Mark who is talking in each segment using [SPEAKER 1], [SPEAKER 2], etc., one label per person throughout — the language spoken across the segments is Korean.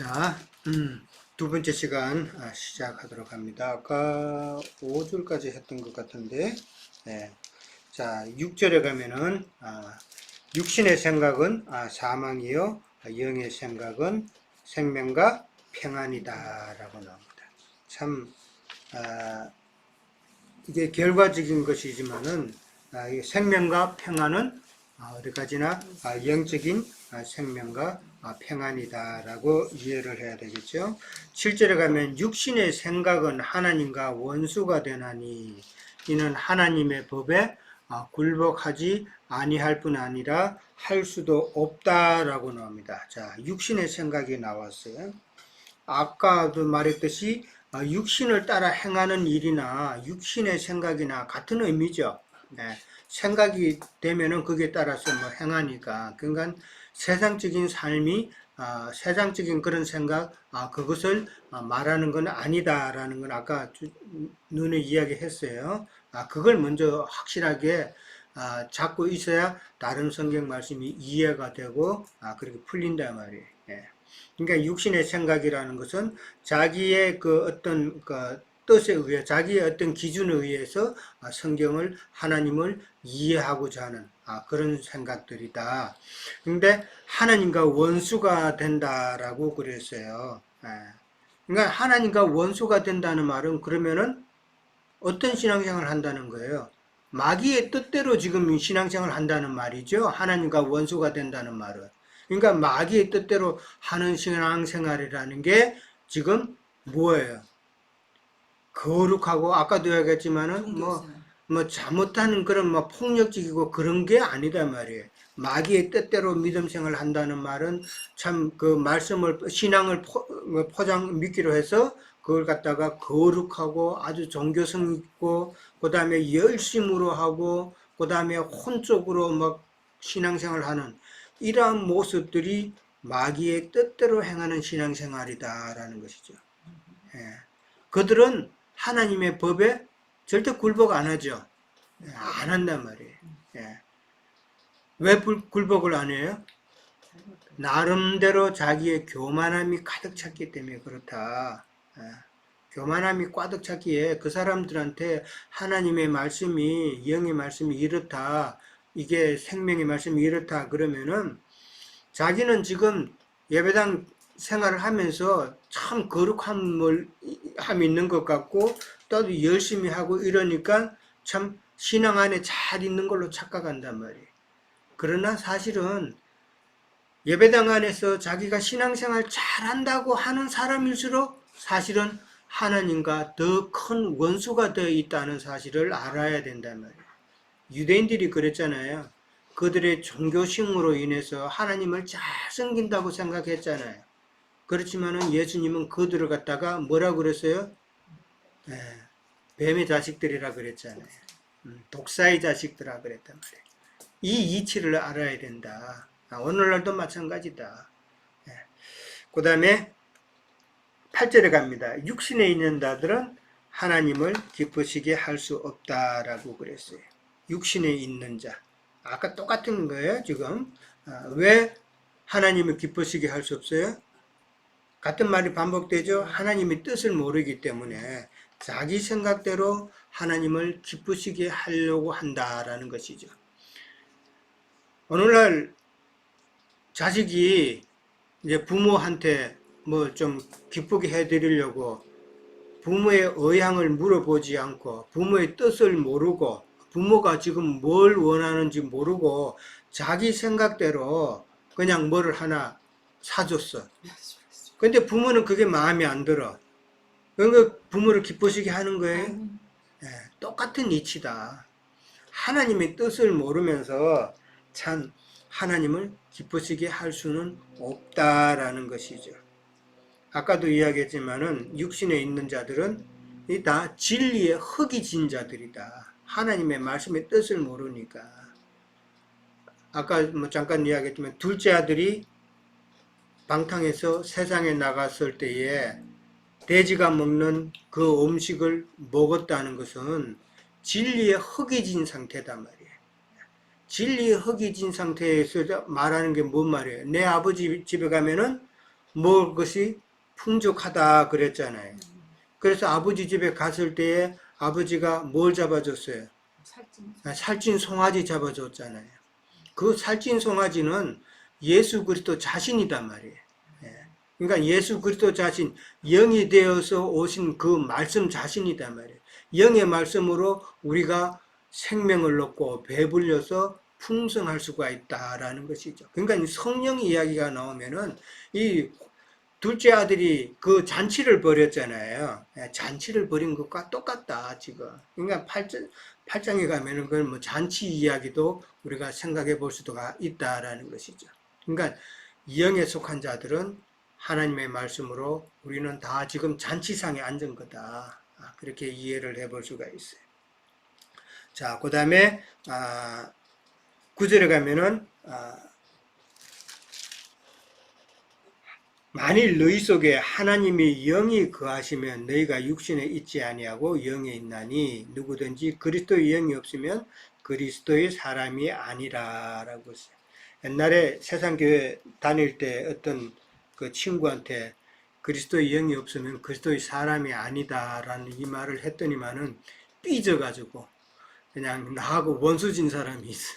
[SPEAKER 1] 자, 두 번째 시간 시작하도록 합니다. 아까 5줄까지 했던 것 같은데, 네. 자, 6절에 가면은, 육신의 생각은 사망이요, 영의 생각은 생명과 평안이다. 라고 나옵니다. 참, 이게 결과적인 것이지만은, 이 생명과 평안은 어디까지나 영적인 생명과 평안이다라고 이해를 해야 되겠죠. 7절에 가면 육신의 생각은 하나님과 원수가 되나니 이는 하나님의 법에 굴복하지 아니할 뿐 아니라 할 수도 없다라고 나옵니다. 자, 육신의 생각이 나왔어요. 아까도 말했듯이 육신을 따라 행하는 일이나 육신의 생각이나 같은 의미죠. 네. 생각이 되면은 그게 따라서 뭐 행하니까. 그러니까 세상적인 삶이 세상적인 그런 생각 그것을 말하는 건 아니다라는 건 아까 눈에 이야기했어요. 그걸 먼저 확실하게 잡고 있어야 다른 성경 말씀이 이해가 되고 그렇게 풀린단 말이에요. 예. 그러니까 육신의 생각이라는 것은 자기의 그 어떤 그 뜻에 의해 자기의 어떤 기준에 의해서 성경을 하나님을 이해하고자 하는 그런 생각들이다. 근데 하나님과 원수가 된다라고 그랬어요. 그러니까 하나님과 원수가 된다는 말은 그러면은 어떤 신앙생활을 한다는 거예요? 마귀의 뜻대로 지금 신앙생활을 한다는 말이죠. 하나님과 원수가 된다는 말은. 그러니까 마귀의 뜻대로 하는 신앙생활이라는 게 지금 뭐예요? 거룩하고 아까도 얘기했지만은 뭐 잘못하는 그런 뭐 폭력적이고 그런 게 아니다 말이에요. 마귀의 뜻대로 믿음 생활을 한다는 말은 참 그 말씀을 신앙을 포장 믿기로 해서 그걸 갖다가 거룩하고 아주 종교성 있고 그다음에 열심으로 하고 그다음에 혼적으로 막 신앙생활을 하는 이러한 모습들이 마귀의 뜻대로 행하는 신앙생활이다라는 것이죠. 예. 그들은 하나님의 법에 절대 굴복 안 하죠. 안 한단 말이에요. 예. 왜 굴복을 안 해요? 나름대로 자기의 교만함이 가득 찼기 때문에 그렇다. 예. 교만함이 가득 찼기에 그 사람들한테 하나님의 말씀이 영의 말씀이 이렇다. 이게 생명의 말씀이 이렇다. 그러면은 자기는 지금 예배당 생활을 하면서 참 거룩함이 있는 것 같고 또 열심히 하고 이러니까 참 신앙 안에 잘 있는 걸로 착각한단 말이에요. 그러나 사실은 예배당 안에서 자기가 신앙생활 잘한다고 하는 사람일수록 사실은 하나님과 더 큰 원수가 되어 있다는 사실을 알아야 된단 말이에요. 유대인들이 그랬잖아요. 그들의 종교심으로 인해서 하나님을 잘 섬긴다고 생각했잖아요. 그렇지만은 예수님은 그들을 갖다가 뭐라고 그랬어요? 뱀의 자식들이라 그랬잖아요. 독사의 자식들이라 그랬단 말이에요. 이 이치를 알아야 된다. 오늘날도 마찬가지다. 그 다음에 8절에 갑니다. 육신에 있는 자들은 하나님을 기쁘시게 할 수 없다라고 그랬어요. 육신에 있는 자. 아까 똑같은 거예요, 지금. 왜 하나님을 기쁘시게 할 수 없어요? 같은 말이 반복되죠. 하나님의 뜻을 모르기 때문에 자기 생각대로 하나님을 기쁘시게 하려고 한다라는 것이죠. 오늘날 자식이 이제 부모한테 뭐 좀 기쁘게 해드리려고 부모의 의향을 물어보지 않고 부모의 뜻을 모르고 부모가 지금 뭘 원하는지 모르고 자기 생각대로 그냥 뭐를 하나 사줬어. 근데 부모는 그게 마음에 안 들어. 그러니까 부모를 기쁘시게 하는 거예요. 똑같은 이치다. 하나님의 뜻을 모르면서 참 하나님을 기쁘시게 할 수는 없다라는 것이죠. 아까도 이야기했지만은 육신에 있는 자들은 이 다 진리에 흙이 진 자들이다. 하나님의 말씀의 뜻을 모르니까. 아까 뭐 잠깐 이야기했지만 둘째 아들이 방탕에서 세상에 나갔을 때에 돼지가 먹는 그 음식을 먹었다는 것은 진리에 흙이 진 상태단 말이에요. 진리에 흙이 진 상태에서 말하는 게 뭔 말이에요? 내 아버지 집에 가면은 먹을 것이 풍족하다 그랬잖아요. 그래서 아버지 집에 갔을 때에 아버지가 뭘 잡아줬어요? 살찐 송아지 잡아줬잖아요. 그 살찐 송아지는 예수 그리스도 자신이단 말이에요. 예. 그러니까 예수 그리스도 자신, 영이 되어서 오신 그 말씀 자신이단 말이에요. 영의 말씀으로 우리가 생명을 얻고 배불려서 풍성할 수가 있다라는 것이죠. 그러니까 성령 이야기가 나오면은 이 둘째 아들이 그 잔치를 벌였잖아요. 예, 잔치를 벌인 것과 똑같다, 지금. 그러니까 8장에 가면은 그건 뭐 잔치 이야기도 우리가 생각해 볼 수가 있다라는 것이죠. 그러니까 영에 속한 자들은 하나님의 말씀으로 우리는 다 지금 잔치상에 앉은 거다. 그렇게 이해를 해 볼 수가 있어요. 자, 그 다음에, 9절에 가면은, 만일 너희 속에 하나님의 영이 거하시면 너희가 육신에 있지 아니하고 영에 있나니 누구든지 그리스도의 영이 없으면 그리스도의 사람이 아니라라고 했어요. 옛날에 세상교회 다닐 때 어떤 그 친구한테 그리스도의 영이 없으면 그리스도의 사람이 아니다라는 이 말을 했더니만은 삐져가지고 그냥 나하고 원수진 사람이 있어.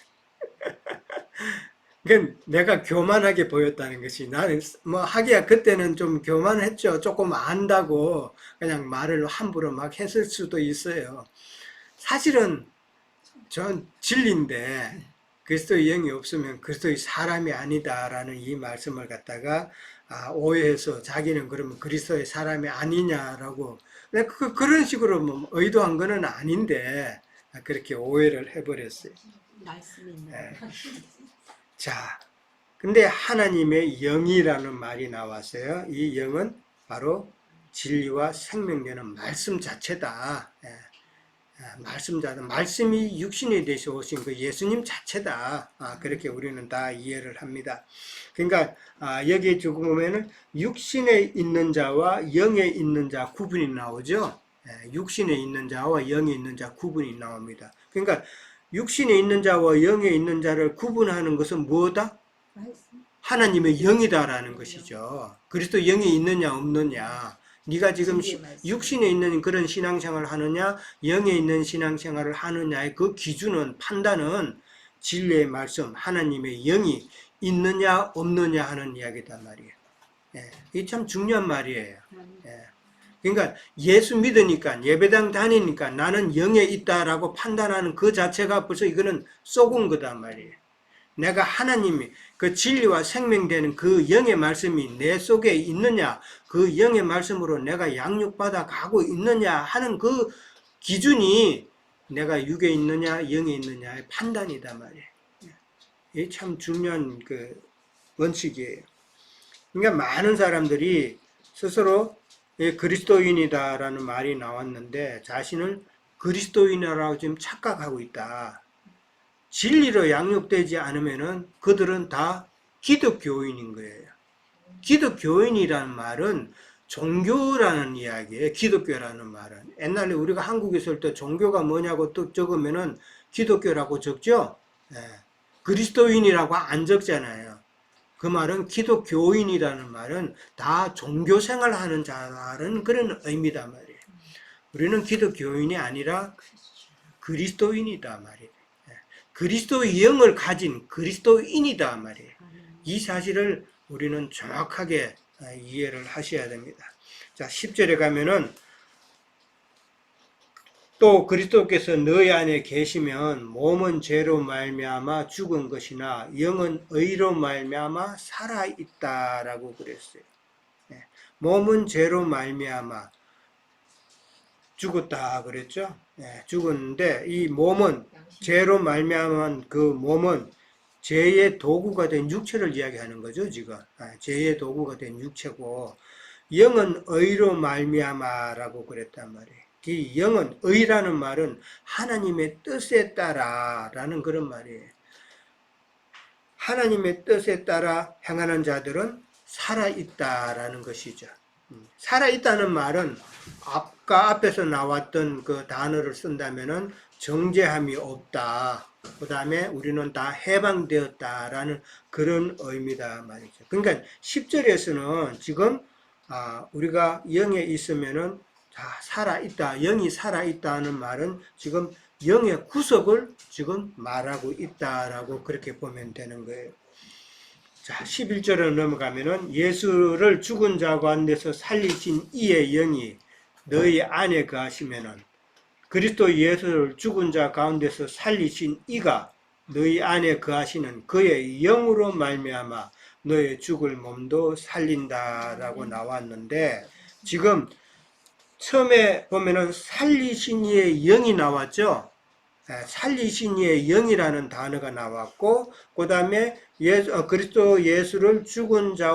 [SPEAKER 1] 그러니까 내가 교만하게 보였다는 것이, 나는 뭐 하기야 그때는 좀 교만했죠. 조금 안다고 그냥 말을 함부로 막 했을 수도 있어요. 사실은 전 진리인데 그리스도의 영이 없으면 그리스도의 사람이 아니다라는 이 말씀을 갖다가 오해해서 자기는 그러면 그리스도의 사람이 아니냐라고, 그런 식으로 뭐 의도한 거는 아닌데 그렇게 오해를 해버렸어요. 네. 자, 근데 하나님의 영이라는 말이 나왔어요. 이 영은 바로 진리와 생명되는 말씀 자체다. 말씀 자체, 말씀이 육신이 되셔 오신 그 예수님 자체다. 그렇게 우리는 다 이해를 합니다. 그러니까 여기에 지금 보면은 육신에 있는 자와 영에 있는 자 구분이 나오죠. 육신에 있는 자와 영에 있는 자 구분이 나옵니다. 그러니까 육신에 있는 자와 영에 있는 자를 구분하는 것은 뭐다? 하나님의 영이다라는 것이죠. 그리스도 영이 있느냐 없느냐. 네가 지금 육신에 있는 그런 신앙생활을 하느냐 영에 있는 신앙생활을 하느냐의 그 기준은, 판단은 진리의 말씀, 하나님의 영이 있느냐 없느냐 하는 이야기단 말이에요. 이게 참 중요한 말이에요. 그러니까 예수 믿으니까, 예배당 다니니까 나는 영에 있다라고 판단하는 그 자체가 벌써 이거는 썩은 거단 말이에요. 내가 하나님이 그 진리와 생명되는 그 영의 말씀이 내 속에 있느냐, 그 영의 말씀으로 내가 양육받아 가고 있느냐 하는 그 기준이 내가 육에 있느냐 영에 있느냐의 판단이단 말이에요. 이게 참 중요한 그 원칙이에요. 그러니까 많은 사람들이 스스로 그리스도인이다라는 말이 나왔는데 자신을 그리스도인이라고 지금 착각하고 있다. 진리로 양육되지 않으면은 그들은 다 기독교인인 거예요. 기독교인이라는 말은 종교라는 이야기예요. 기독교라는 말은. 옛날에 우리가 한국에 있을 때 종교가 뭐냐고 또 적으면은 기독교라고 적죠? 그리스도인이라고 안 적잖아요. 그 말은 기독교인이라는 말은 다 종교 생활하는 자라는 그런 의미다 말이에요. 우리는 기독교인이 아니라 그리스도인이다 말이에요. 그리스도의 영을 가진 그리스도인이다 말이에요. 이 사실을 우리는 정확하게 이해를 하셔야 됩니다. 자, 10절에 가면은 또 그리스도께서 너희 안에 계시면 몸은 죄로 말미암아 죽은 것이나 영은 의로 말미암아 살아 있다라고 그랬어요. 몸은 죄로 말미암아 죽었다 그랬죠. 죽었는데 이 몸은 죄로 말미암은 그 몸은 죄의 도구가 된 육체를 이야기하는 거죠, 지금. 죄의 도구가 된 육체고, 영은 의로 말미암아라고 그랬단 말이에요. 이 영은, 의라는 말은 하나님의 뜻에 따라라는 그런 말이에요. 하나님의 뜻에 따라 행하는 자들은 살아있다라는 것이죠. 살아있다는 말은 아까 앞에서 나왔던 그 단어를 쓴다면은 정죄함이 없다. 그 다음에 우리는 다 해방되었다라는 그런 의미다 말이죠. 그러니까 10절에서는 지금 우리가 영에 있으면은 다 살아있다, 영이 살아있다는 말은 지금 영의 구속을 지금 말하고 있다라고 그렇게 보면 되는 거예요. 자, 11절로 넘어가면은 예수를 죽은 자 가운데서 살리신 이의 영이 너희 안에 거하시면은 그리스도 예수를 죽은 자 가운데서 살리신 이가 너희 안에 거하시는 그의 영으로 말미암아 너의 죽을 몸도 살린다라고 나왔는데 지금 처음에 보면은 살리신 이의 영이 나왔죠. 살리신 이의 영이라는 단어가 나왔고 그 다음에 그리스도 예수를 죽은 자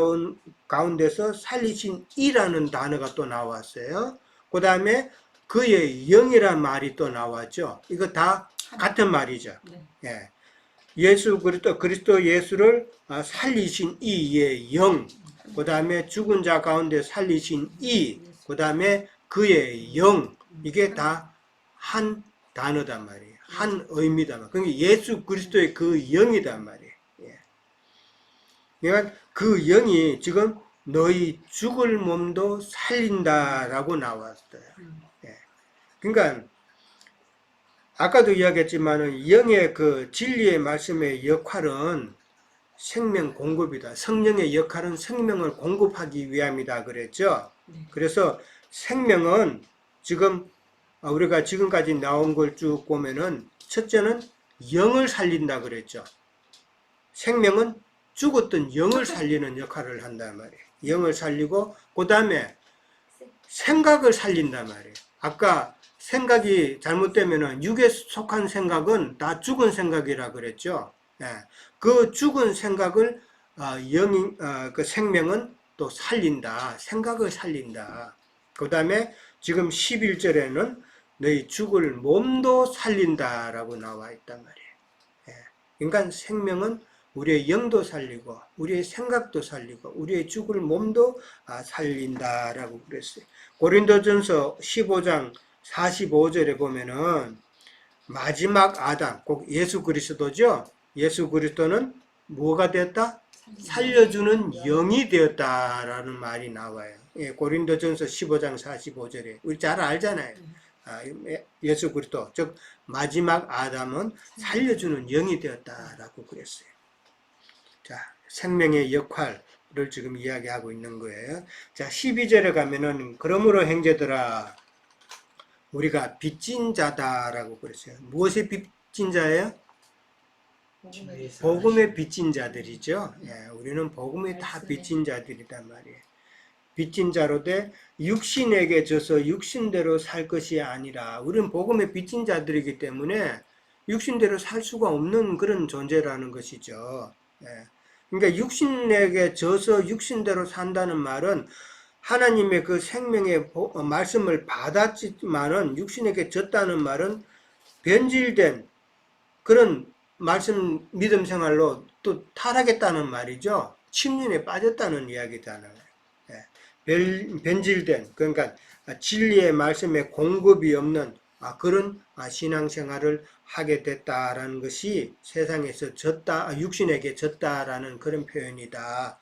[SPEAKER 1] 가운데서 살리신 이라는 단어가 또 나왔어요. 그 다음에 그의 영이란 말이 또 나왔죠. 이거 다 같은 말이죠. 네. 그리스도 예수를 살리신 이의 영, 그 다음에 죽은 자 가운데 살리신 이, 그 다음에 그의 영, 이게 다 한 단어단 말이에요. 한 의미단 말이에요. 그러니까 예수 그리스도의 그 영이단 말이에요. 예. 그러니까 그 영이 지금 너희 죽을 몸도 살린다라고 나왔어요. 예. 그러니까 아까도 이야기했지만은 영의 그 진리의 말씀의 역할은 생명 공급이다. 성령의 역할은 생명을 공급하기 위함이다 그랬죠. 그래서 생명은 지금 우리가 지금까지 나온 걸 쭉 보면은 첫째는 영을 살린다 그랬죠. 생명은 죽었던 영을 살리는 역할을 한단 말이에요. 영을 살리고 그 다음에 생각을 살린단 말이에요. 아까 생각이 잘못되면은 육에 속한 생각은 다 죽은 생각이라 그랬죠. 예. 그 죽은 생각을 그 생명은 또 살린다. 생각을 살린다. 그 다음에 지금 11절에는 너희 죽을 몸도 살린다라고 나와 있단 말이에요. 예. 그러니까 생명은 우리의 영도 살리고 우리의 생각도 살리고 우리의 죽을 몸도 살린다라고 그랬어요. 고린도전서 15장 45절에 보면은 마지막 아담, 꼭 예수 그리스도죠. 예수 그리스도는 뭐가 되었다? 살려주는 영이 되었다라는 말이 나와요. 예, 고린도전서 15장 45절에 우리 잘 알잖아요. 예수 그리스도, 즉 마지막 아담은 살려주는 영이 되었다라고 그랬어요. 자, 생명의 역할을 지금 이야기하고 있는 거예요. 자, 12절에 가면은 그러므로 형제들아 우리가 빚진 자다라고 그랬어요. 무엇의 빚진 자예요? 복음의 빚진 자들이죠. 예, 우리는 복음의 다 빚진 자들이란 말이에요. 빚진 자로 돼 육신에게 져서 육신대로 살 것이 아니라 우리는 복음의 빚진 자들이기 때문에 육신대로 살 수가 없는 그런 존재라는 것이죠. 예. 그러니까 육신에게 져서 육신대로 산다는 말은 하나님의 그 생명의 말씀을 받았지만은 육신에게 졌다는 말은 변질된 그런 말씀 믿음 생활로 또 타락했다는 말이죠. 침륜에 빠졌다는 이야기잖아요. 변질된 그러니까 진리의 말씀에 공급이 없는 그런 신앙생활을 하게 됐다라는 것이 세상에서 졌다, 육신에게 졌다라는 그런 표현이다.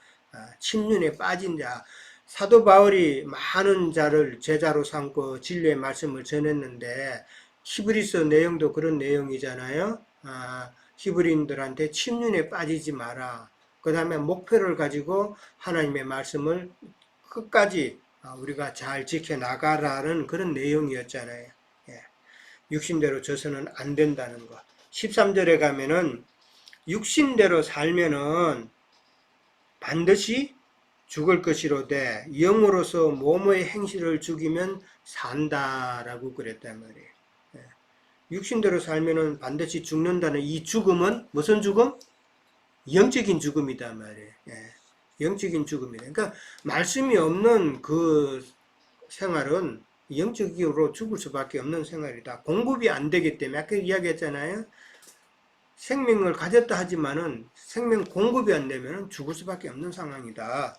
[SPEAKER 1] 침륜에 빠진 자. 사도 바울이 많은 자를 제자로 삼고 진리의 말씀을 전했는데 히브리서 내용도 그런 내용이잖아요. 히브리인들한테 침륜에 빠지지 마라. 그 다음에 목표를 가지고 하나님의 말씀을 끝까지 우리가 잘 지켜나가라는 그런 내용이었잖아요. 예. 육신대로 져서는 안 된다는 것. 13절에 가면은 육신대로 살면은 반드시 죽을 것이로되 영으로서 몸의 행실을 죽이면 산다라고 그랬단 말이에요. 예. 육신대로 살면은 반드시 죽는다는 이 죽음은 무슨 죽음? 영적인 죽음이단 말이에요. 예. 영적인 죽음이다. 그러니까 말씀이 없는 그 생활은 영적으로 죽을 수밖에 없는 생활이다. 공급이 안 되기 때문에 아까 이야기했잖아요. 생명을 가졌다 하지만은 생명 공급이 안 되면 죽을 수밖에 없는 상황이다.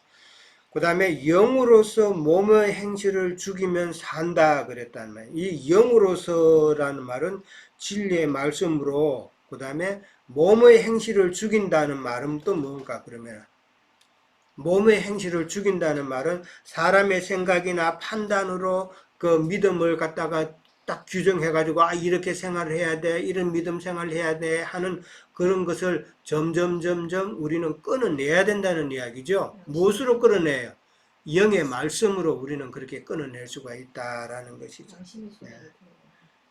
[SPEAKER 1] 그 다음에 영으로서 몸의 행실을 죽이면 산다 그랬단 말이에요. 이 영으로서라는 말은 진리의 말씀으로 그 다음에 몸의 행실을 죽인다는 말은 또 뭔가 그러면 몸의 행실을 죽인다는 말은 사람의 생각이나 판단으로 그 믿음을 갖다가 딱 규정해가지고 아 이렇게 생활을 해야 돼 이런 믿음 생활을 해야 돼 하는 그런 것을 점점 우리는 끊어내야 된다는 이야기죠. 무엇으로 끊어내요? 영의 말씀으로 우리는 그렇게 끊어낼 수가 있다라는 것이죠. 네.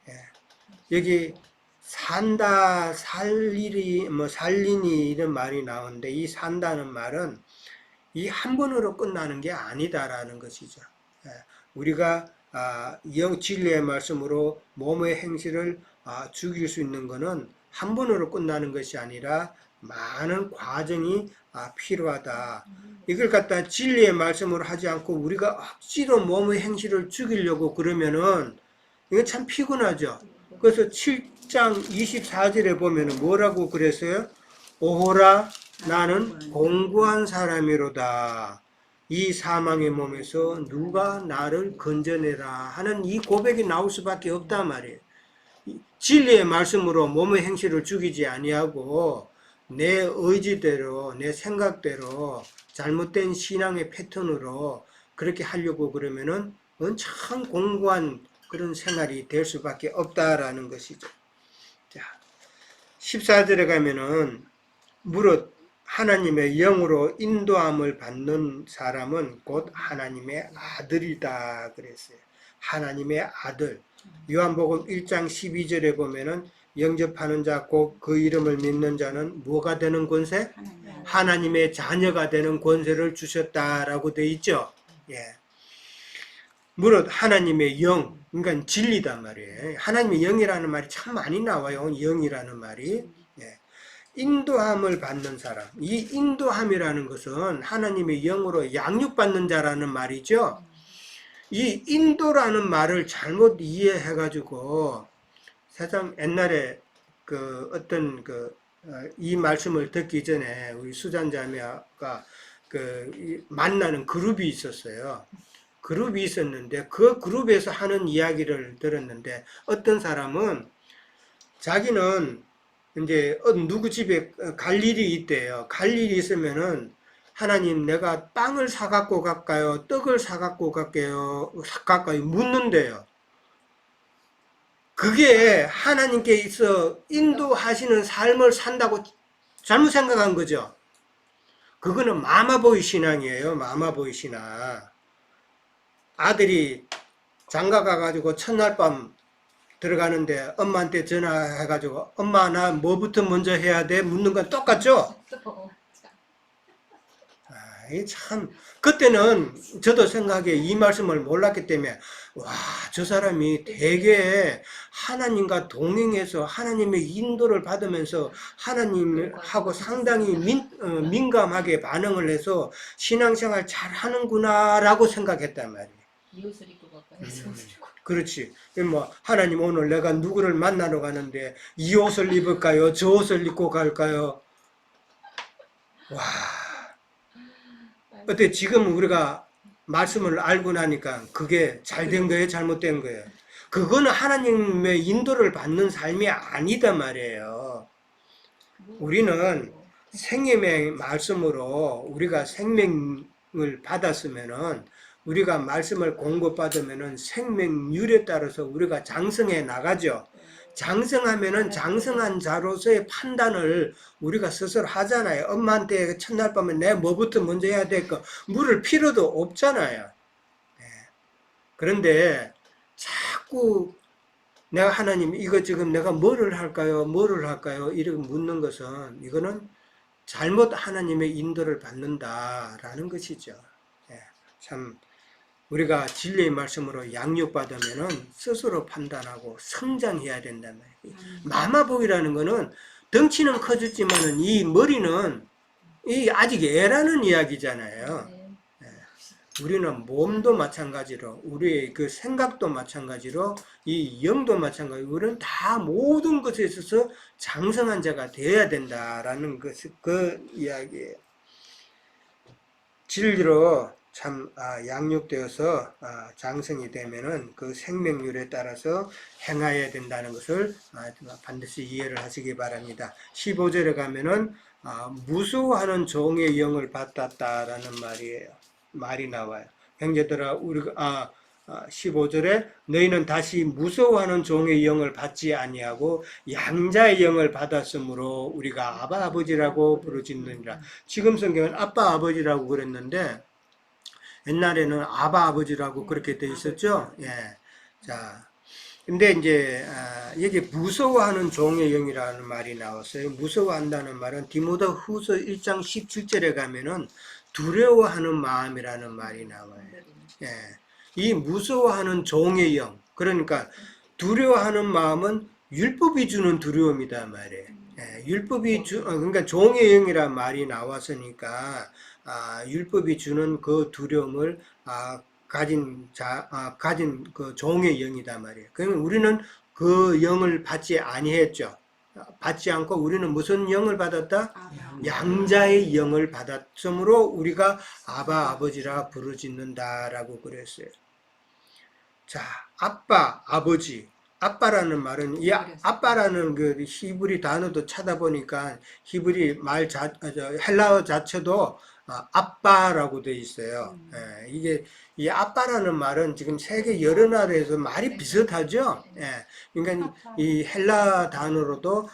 [SPEAKER 1] 네. 여기 산다 살리리 뭐 살리니 이런 말이 나오는데 이 산다는 말은 이 한 번으로 끝나는 게 아니다라는 것이죠. 우리가 진리의 말씀으로 몸의 행실을 죽일 수 있는 것은 한 번으로 끝나는 것이 아니라 많은 과정이 필요하다. 이걸 갖다 진리의 말씀으로 하지 않고 우리가 억지로 몸의 행실을 죽이려고 그러면은 이건 참 피곤하죠. 그래서 7장 24절에 보면은 뭐라고 그랬어요? 오호라 나는 공고한 사람이로다. 이 사망의 몸에서 누가 나를 건져내라 하는 이 고백이 나올 수밖에 없단 말이에요. 진리의 말씀으로 몸의 행실을 죽이지 아니하고 내 의지대로 내 생각대로 잘못된 신앙의 패턴으로 그렇게 하려고 그러면은 참 공고한 그런 생활이 될 수밖에 없다라는 것이죠. 자, 14절에 가면은 무릇 하나님의 영으로 인도함을 받는 사람은 곧 하나님의 아들이다 그랬어요. 하나님의 아들. 요한복음 1장 12절에 보면은 영접하는 자 곧 그 이름을 믿는 자는 뭐가 되는 권세? 하나님의 자녀가 되는 권세를 주셨다라고 되어 있죠. 예. 무릇 하나님의 영, 그러니까 진리단 말이에요. 하나님의 영이라는 말이 참 많이 나와요. 영이라는 말이. 예. 인도함을 받는 사람. 이 인도함이라는 것은 하나님의 영으로 양육받는 자라는 말이죠. 이 인도라는 말을 잘못 이해해가지고 세상 옛날에 그 어떤 이 말씀을 듣기 전에 우리 수잔자매가 만나는 그룹이 있었어요. 그룹이 있었는데 그 그룹에서 하는 이야기를 들었는데 어떤 사람은 자기는 이제 누구 집에 갈 일이 있대요. 갈 일이 있으면은 하나님 내가 빵을 사갖고 갈까요? 떡을 사갖고 갈까요? 묻는데요. 그게 하나님께 있어 인도하시는 삶을 산다고 잘못 생각한 거죠. 그거는 마마보이 신앙이에요. 마마보이 신앙. 아들이 장가 가가지고 첫날 밤 들어가는데 엄마한테 전화해가지고 엄마 나 뭐부터 먼저 해야 돼? 묻는 건 똑같죠? 참 그때는 저도 생각에 이 말씀을 몰랐기 때문에 와, 저 사람이 되게 하나님과 동행해서 하나님의 인도를 받으면서 하나님하고 상당히 민감하게 반응을 해서 신앙생활 잘 하는구나 라고 생각했단 말이에요.
[SPEAKER 2] 이 옷을 입고 갈까요?
[SPEAKER 1] 그렇지. 뭐 하나님 오늘 내가 누구를 만나러 가는데 이 옷을 입을까요? 저 옷을 입고 갈까요? 와, 어때? 지금 우리가 말씀을 알고 나니까 그게 잘된 거예요? 잘못된 거예요? 그거는 하나님의 인도를 받는 삶이 아니다 말이에요. 우리는 생명의 말씀으로 우리가 생명을 받았으면은 우리가 말씀을 공급받으면은 생명률에 따라서 우리가 장성해 나가죠. 장성하면은 장성한 자로서의 판단을 우리가 스스로 하잖아요. 엄마한테 첫날 밤에 내 뭐부터 먼저 해야 될까 물을 필요도 없잖아요. 네. 그런데 자꾸 내가 하나님 이거 지금 내가 뭐를 할까요? 뭐를 할까요? 이렇게 묻는 것은 이거는 잘못 하나님의 인도를 받는다라는 것이죠. 네. 참 우리가 진리의 말씀으로 양육받으면은 스스로 판단하고 성장해야 된다는 말이에요. 마마보이라는 거는 덩치는 커졌지만은 이 머리는 아직 애라는 이야기잖아요. 네. 우리는 몸도 마찬가지로 우리의 그 생각도 마찬가지로 이 영도 마찬가지로 우리는 다 모든 것에 있어서 장성한 자가 되어야 된다라는 것 그 이야기예요. 진리로 참 양육되어서 장성이 되면은 그 생명률에 따라서 행하여야 된다는 것을 반드시 이해를 하시기 바랍니다. 15절에 가면은 무수하는 종의 영을 받았다라는 말이 나와요. 형제들아, 우리가 15절에 너희는 다시 무서워하는 종의 영을 받지 아니하고 양자의 영을 받았으므로 우리가 아바 아버지라고 부르짖느니라. 지금 성경은 아빠 아버지라고 그랬는데 옛날에는 아바 아버지라고 그렇게 돼 있었죠. 예. 자, 근데 이제 여기 무서워하는 종의 영이라는 말이 나왔어요. 무서워한다는 말은 디모데 후서 1장 17절에 가면은 두려워하는 마음이라는 말이 나와요. 예. 이 무서워하는 종의 영, 그러니까 두려워하는 마음은 율법이 주는 두려움이다 말이에요. 예, 그러니까 종의 영이란 말이 나왔으니까 율법이 주는 그 두려움을 가진 그 종의 영이다 말이에요. 그러면 우리는 그 영을 받지 아니했죠. 받지 않고 우리는 무슨 영을 받았다? 양자의 영을 받았으므로 우리가 아바 아버지라 부르짖는다라고 그랬어요. 자, 아빠, 아버지. 아빠라는 말은, 이 아빠라는 그 히브리 단어도 찾아보니까 헬라어 자체도 아빠라고 돼 있어요. 예, 이게 이 아빠라는 말은 지금 세계 여러 나라에서 말이 비슷하죠. 예, 그러니까 이 헬라 단어로도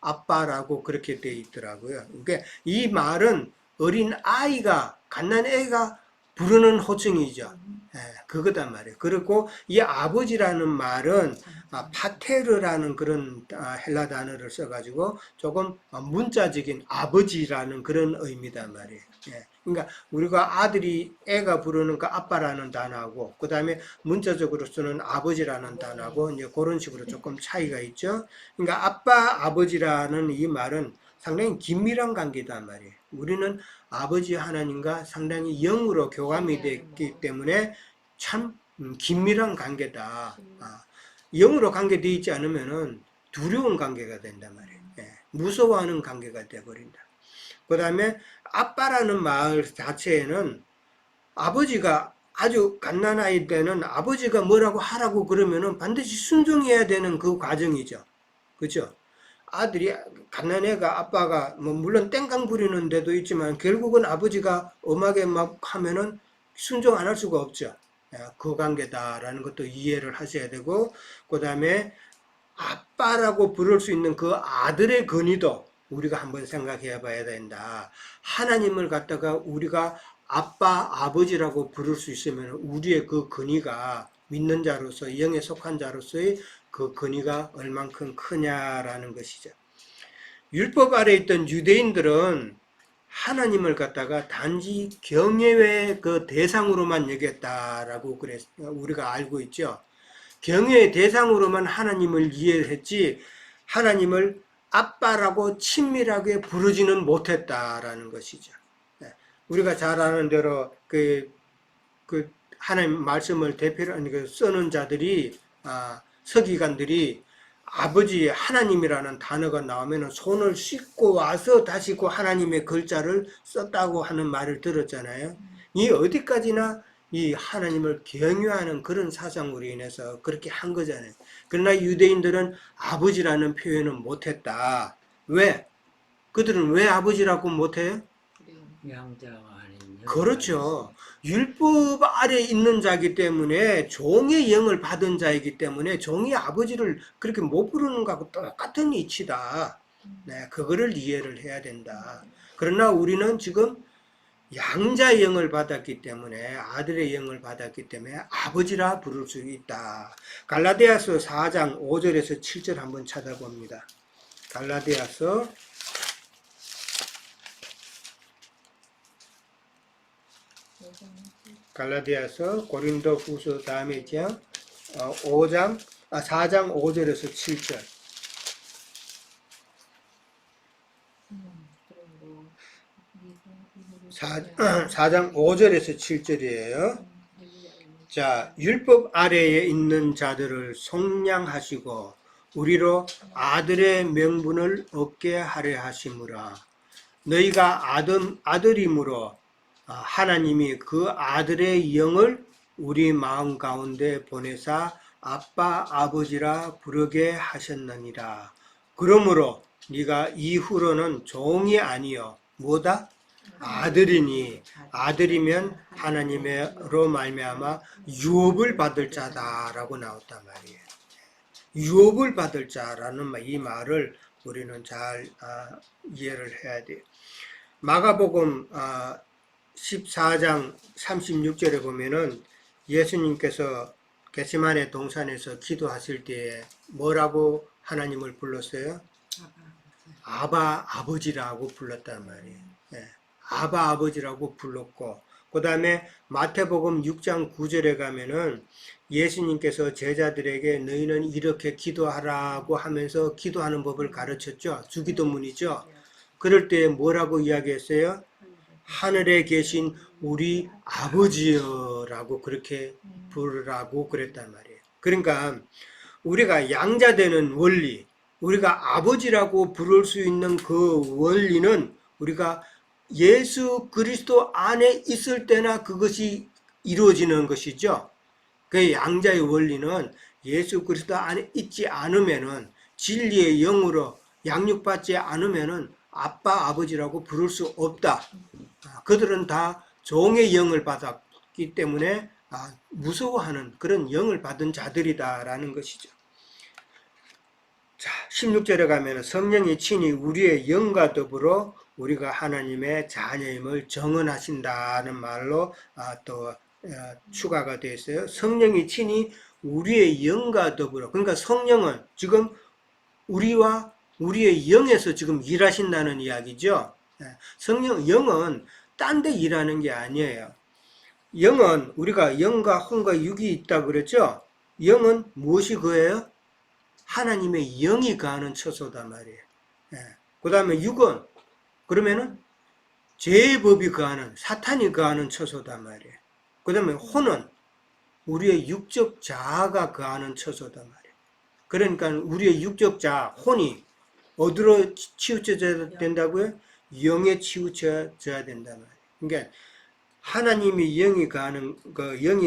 [SPEAKER 1] 아빠라고 그렇게 돼 있더라고요. 그러니까 이 말은 어린 아이가, 갓난애가 부르는 호칭이죠. 예, 그거단 말이에요. 그리고 이 아버지라는 말은 파테르라는 그런 헬라 단어를 써가지고 조금 문자적인 아버지라는 그런 의미단 말이에요. 예, 그러니까 우리가 애가 부르는 그 아빠라는 단어하고 그 다음에 문자적으로 쓰는 아버지라는 단어하고 이제 그런 식으로 조금 차이가 있죠. 그러니까 아빠, 아버지라는 이 말은 상당히 긴밀한 관계단 말이에요. 우리는 아버지 하나님과 상당히 영으로 교감이 됐기 때문에 참 긴밀한 관계다. 영으로 관계되어 있지 않으면은 두려운 관계가 된단 말이에요. 예, 무서워하는 관계가 되어버린다. 그 다음에 아빠라는 말 자체에는 아버지가 아주 갓난아이 때는 아버지가 뭐라고 하라고 그러면은 반드시 순종해야 되는 그 과정이죠. 그렇죠? 아들이 갓난애가 아빠가 뭐 물론 땡깡 부리는 데도 있지만 결국은 아버지가 엄하게 막 하면은 순종 안 할 수가 없죠. 그 관계다라는 것도 이해를 하셔야 되고, 그 다음에 아빠라고 부를 수 있는 그 아들의 권위도 우리가 한번 생각해 봐야 된다. 하나님을 갖다가 우리가 아빠, 아버지라고 부를 수 있으면 우리의 그 권위가 믿는 자로서, 영에 속한 자로서의 그 권위가 얼만큼 크냐라는 것이죠. 율법 아래 있던 유대인들은 하나님을 갖다가 단지 경외의 그 대상으로만 여겼다라고 우리가 알고 있죠. 경외의 대상으로만 하나님을 이해했지 하나님을 아빠라고 친밀하게 부르지는 못했다라는 것이죠. 우리가 잘 아는 대로 그 하나님 말씀을 대표로 쓰는 자들이 서기관들이 아버지 하나님이라는 단어가 나오면 손을 씻고 와서 다시 그 하나님의 글자를 썼다고 하는 말을 들었잖아요. 이 어디까지나 이 하나님을 경외하는 그런 사상으로 인해서 그렇게 한 거잖아요. 그러나 유대인들은 아버지라는 표현은 못했다. 왜? 그들은 왜 아버지라고 못해요?
[SPEAKER 2] 양자가 아닌
[SPEAKER 1] 그렇죠. 율법 아래 있는 자이기 때문에 종의 영을 받은 자이기 때문에 종이 아버지를 그렇게 못 부르는 것하고 똑같은 이치다. 네, 그거를 이해를 해야 된다. 그러나 우리는 지금 양자의 영을 받았기 때문에 아들의 영을 받았기 때문에 아버지라 부를 수 있다. 갈라디아서 4장 5절에서 7절 한번 찾아봅니다. 갈라디아서 고린도 후서 다음에 있죠. 4장 5절에서 7절. 4장 5절에서 7절이에요. 자, 율법 아래에 있는 자들을 속량하시고 우리로 아들의 명분을 얻게 하려 하심으로 너희가 아들이므로 하나님이 그 아들의 영을 우리 마음 가운데 보내사 아빠 아버지라 부르게 하셨느니라. 그러므로 네가 이후로는 종이 아니요 뭐다? 아들이니 아들이면 하나님으로 말미암아 유업을 받을 자다라고 나왔단 말이에요. 유업을 받을 자라는 이 말을 우리는 잘 이해를 해야 돼요. 마가복음 14장 36절에 보면은 예수님께서 겟세마네 동산에서 기도하실 때에 뭐라고 하나님을 불렀어요? 아바 아버지라고 불렀단 말이에요. 예, 아바 아버지라고 불렀고, 그 다음에 마태복음 6장 9절에 가면은 예수님께서 제자들에게 너희는 이렇게 기도하라고 하면서 기도하는 법을 가르쳤죠. 주기도문이죠. 그럴 때 뭐라고 이야기했어요? 하늘에 계신 우리 아버지여라고 그렇게 부르라고 그랬단 말이에요. 그러니까 우리가 양자되는 원리, 우리가 아버지라고 부를 수 있는 그 원리는 우리가 예수 그리스도 안에 있을 때나 그것이 이루어지는 것이죠. 그 양자의 원리는 예수 그리스도 안에 있지 않으면은, 진리의 영으로 양육받지 않으면은 아빠 아버지라고 부를 수 없다. 그들은 다 종의 영을 받았기 때문에 무서워하는 그런 영을 받은 자들이다라는 것이죠. 자, 16절에 가면 성령이 친히 우리의 영과 더불어 우리가 하나님의 자녀임을 증언하신다는 말로 또 추가가 되어 있어요. 성령이 친히 우리의 영과 더불어, 그러니까 성령은 지금 우리와 우리의 영에서 지금 일하신다는 이야기죠. 성령, 영은 딴 데 일하는 게 아니에요. 영은 우리가 영과 혼과 육이 있다고 그랬죠. 영은 무엇이 그예요? 하나님의 영이 거하는 처소단 말이에요. 그 다음에 육은 그러면은 죄의 법이 거하는, 사탄이 거하는 처소단 말이에요. 그 다음에 혼은 우리의 육적 자아가 거하는 처소단 말이에요. 그러니까 우리의 육적 자아, 혼이 어디로 치우쳐져야 된다고요? 영에 치우쳐져야 된단 말이에요. 그러니까 하나님이 영이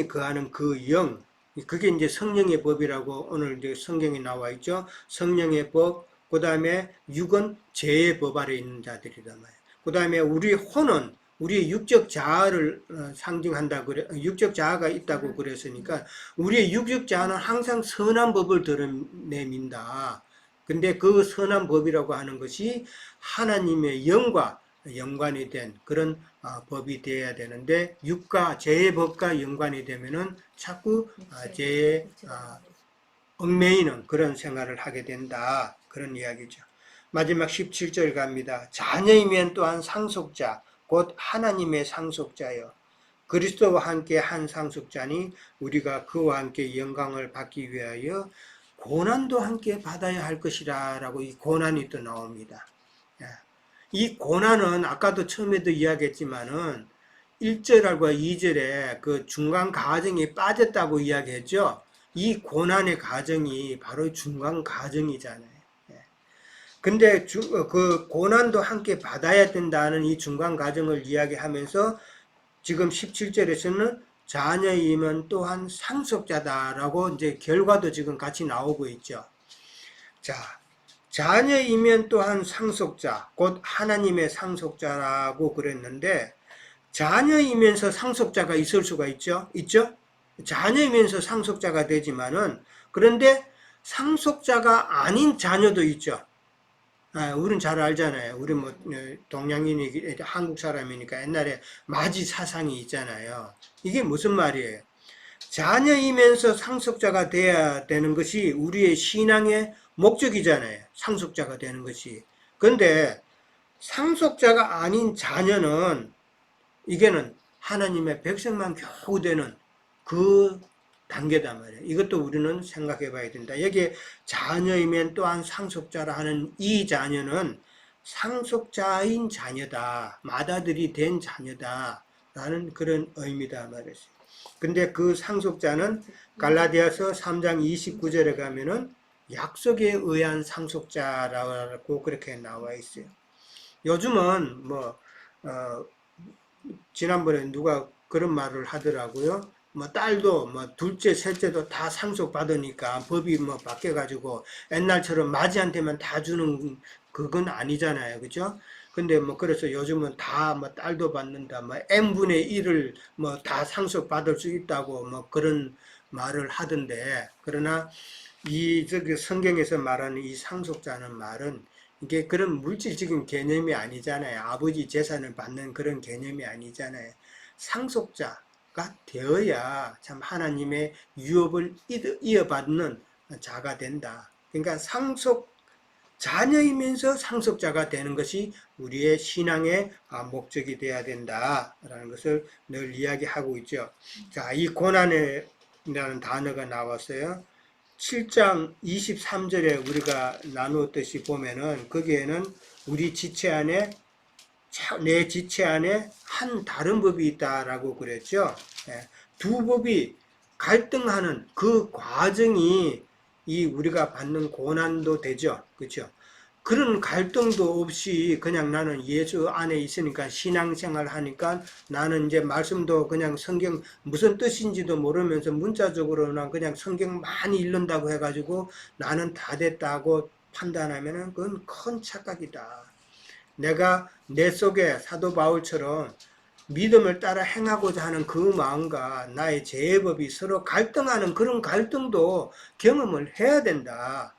[SPEAKER 1] 거하는 그 영, 그게 이제 성령의 법이라고 오늘 이제 성경에 나와 있죠. 성령의 법, 그 다음에 육은 죄의 법 아래 있는 자들이란 말이에요. 그 다음에 우리 혼은 우리의 육적 자아를 상징한다 그래, 육적 자아가 있다고 그랬으니까 우리의 육적 자아는 항상 선한 법을 드러내민다. 근데 그 선한 법이라고 하는 것이 하나님의 영과 연관이 된 그런 법이 되어야 되는데, 육과 죄의 법과 연관이 되면은 자꾸 죄의 얽매이는 그런 생활을 하게 된다, 그런 이야기죠. 마지막 17절 갑니다. 자녀이면 또한 상속자 곧 하나님의 상속자여 그리스도와 함께 한 상속자니 우리가 그와 함께 영광을 받기 위하여 고난도 함께 받아야 할 것이라 라고 이 고난이 또 나옵니다. 이 고난은 아까도 처음에도 이야기했지만은 1절과 2절에 그 중간 과정이 빠졌다고 이야기했죠. 이 고난의 과정이 바로 중간 과정이잖아요. 근데 그 고난도 함께 받아야 된다는 이 중간 과정을 이야기하면서 지금 17절에서는 자녀이면 또한 상속자다라고 이제 결과도 지금 같이 나오고 있죠. 자, 자녀이면 또한 상속자, 곧 하나님의 상속자라고 그랬는데, 자녀이면서 상속자가 있을 수가 있죠? 자녀이면서 상속자가 되지만은, 그런데 상속자가 아닌 자녀도 있죠. 우린 잘 알잖아요. 우리 뭐 동양인이 한국 사람이니까 옛날에 마지 사상이 있잖아요. 이게 무슨 말이에요? 자녀이면서 상속자가 돼야 되는 것이 우리의 신앙의 목적이잖아요. 상속자가 되는 것이. 그런데 상속자가 아닌 자녀는 이게는 하나님의 백성만 겨우 되는 그 단계단 말이에요. 이것도 우리는 생각해 봐야 된다. 여기에 자녀이면 또한 상속자라 하는 이 자녀는 상속자인 자녀다. 맏아들이 된 자녀다. 라는 그런 의미다 말이었어요. 근데 그 상속자는 갈라디아서 3장 29절에 가면은 약속에 의한 상속자라고 그렇게 나와 있어요. 요즘은 지난번에 누가 그런 말을 하더라고요. 뭐 딸도 뭐 둘째, 셋째도 다 상속받으니까 법이 뭐 바뀌어가지고 옛날처럼 맞이한테만 다 주는 그건 아니잖아요. 그죠? 근데 뭐 그래서 요즘은 다 뭐 딸도 받는다. 뭐 n분의 1을 뭐 다 상속받을 수 있다고 뭐 그런 말을 하던데, 그러나 이 저기 성경에서 말하는 이 상속자는 말은 이게 그런 물질적인 개념이 아니잖아요. 아버지 재산을 받는 그런 개념이 아니잖아요. 상속자가 되어야 참 하나님의 유업을 이어받는 자가 된다. 그러니까 자녀이면서 상속자가 되는 것이 우리의 신앙의 목적이 되어야 된다라는 것을 늘 이야기하고 있죠. 자, 이 고난이라는 단어가 나왔어요. 7장 23절에 우리가 나누었듯이 보면은 거기에는 우리 지체 안에 내 지체 안에 한 다른 법이 있다라고 그랬죠. 예, 두 법이 갈등하는 그 과정이 이 우리가 받는 고난도 되죠. 그렇죠? 그런 갈등도 없이 그냥 나는 예수 안에 있으니까 신앙생활 하니까 나는 이제 말씀도 그냥 성경 무슨 뜻인지도 모르면서 문자적으로나 그냥 성경 많이 읽는다고 해가지고 나는 다 됐다고 판단하면은 그건 큰 착각이다. 내가 내 속에 사도 바울처럼 믿음을 따라 행하고자 하는 그 마음과 나의 죄법이 서로 갈등하는 그런 갈등도 경험을 해야 된다.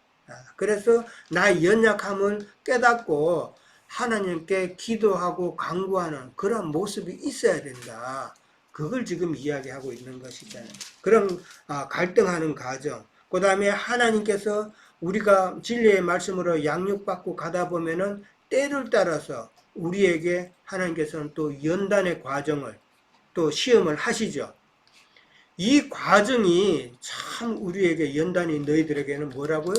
[SPEAKER 1] 그래서 나의 연약함을 깨닫고 하나님께 기도하고 간구하는 그런 모습이 있어야 된다. 그걸 지금 이야기하고 있는 것이잖아요. 그런 갈등하는 과정. 그 다음에 하나님께서 우리가 진리의 말씀으로 양육받고 가다 보면은 때를 따라서 우리에게 하나님께서는 또 연단의 과정을 또 시험을 하시죠. 이 과정이 참 우리에게 연단이 너희들에게는 뭐라고요?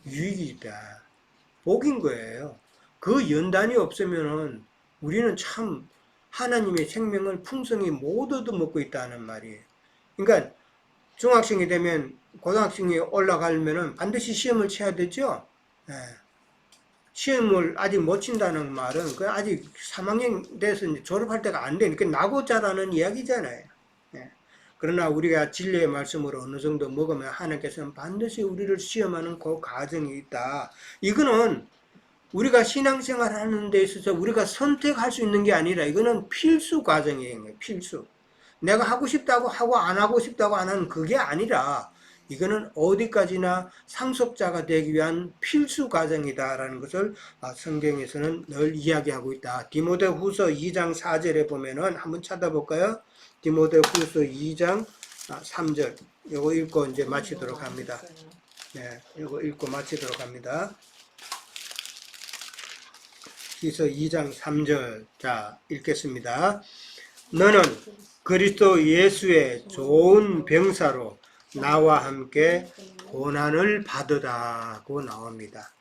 [SPEAKER 1] 유익이다. 복인 거예요. 그 연단이 없으면은 우리는 참 하나님의 생명을 풍성히 못 얻어먹고 있다는 말이에요. 그러니까 중학생이 되면 고등학생이 올라가려면은 반드시 시험을 쳐야 되죠. 예. 시험을 아직 못 친다는 말은 그 아직 3학년 돼서 졸업할 때가 안 되니까 나고 자라는 이야기잖아요. 예. 그러나 우리가 진리의 말씀으로 어느 정도 먹으면 하나님께서는 반드시 우리를 시험하는 그 과정이 있다. 이거는 우리가 신앙생활 하는 데 있어서 우리가 선택할 수 있는 게 아니라 이거는 필수 과정이에요. 필수. 내가 하고 싶다고 하고 안 하고 싶다고 안 하는 그게 아니라 이거는 어디까지나 상속자가 되기 위한 필수 과정이다라는 것을 성경에서는 늘 이야기하고 있다. 디모데후서 2장 4절에 보면은 한번 찾아볼까요? 디모데후서 2장 3절. 이거 읽고 이제 마치도록 합니다. 네, 이거 읽고 마치도록 합니다. 히서 2장 3절. 자, 읽겠습니다. 너는 그리스도 예수의 좋은 병사로 나와 함께 고난을 받으라고 나옵니다.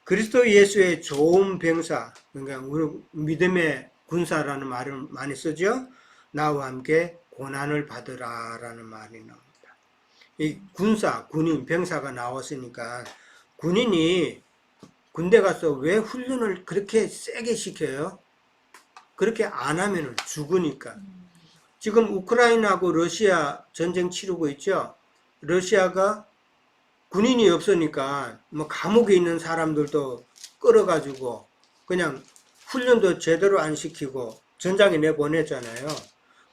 [SPEAKER 1] 그리스도 예수의 좋은 병사, 그러니까 우리 믿음의 군사라는 말을 많이 쓰죠. 나와 함께 고난을 받으라라는 말이 나옵니다. 이 군사, 군인, 병사가 나왔으니까 군인이 군대 가서 왜 훈련을 그렇게 세게 시켜요? 그렇게 안 하면 죽으니까. 지금 우크라이나하고 러시아 전쟁 치르고 있죠. 러시아가 군인이 없으니까 뭐 감옥에 있는 사람들도 끌어가지고 그냥 훈련도 제대로 안 시키고 전장에 내보내잖아요.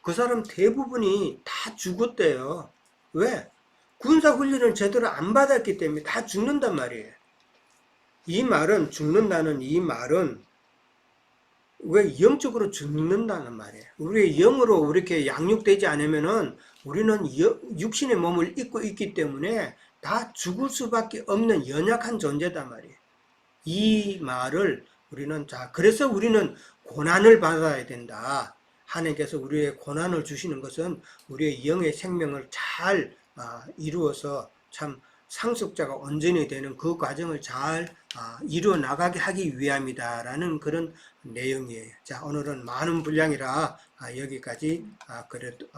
[SPEAKER 1] 그 사람 대부분이 다 죽었대요. 왜? 군사 훈련을 제대로 안 받았기 때문에 다 죽는단 말이에요. 이 말은 죽는다는 이 말은 왜 영적으로 죽는다는 말이에요. 우리의 영으로 이렇게 양육되지 않으면은 우리는 육신의 몸을 입고 있기 때문에 다 죽을 수밖에 없는 연약한 존재단 말이에요. 이 말을 우리는 그래서 우리는 고난을 받아야 된다. 하나님께서 우리의 고난을 주시는 것은 우리의 영의 생명을 잘 이루어서 참 상속자가 온전히 되는 그 과정을 잘 이루어 나가게 하기 위함이다라는 그런 내용이에요. 자, 오늘은 많은 분량이라 여기까지 그래도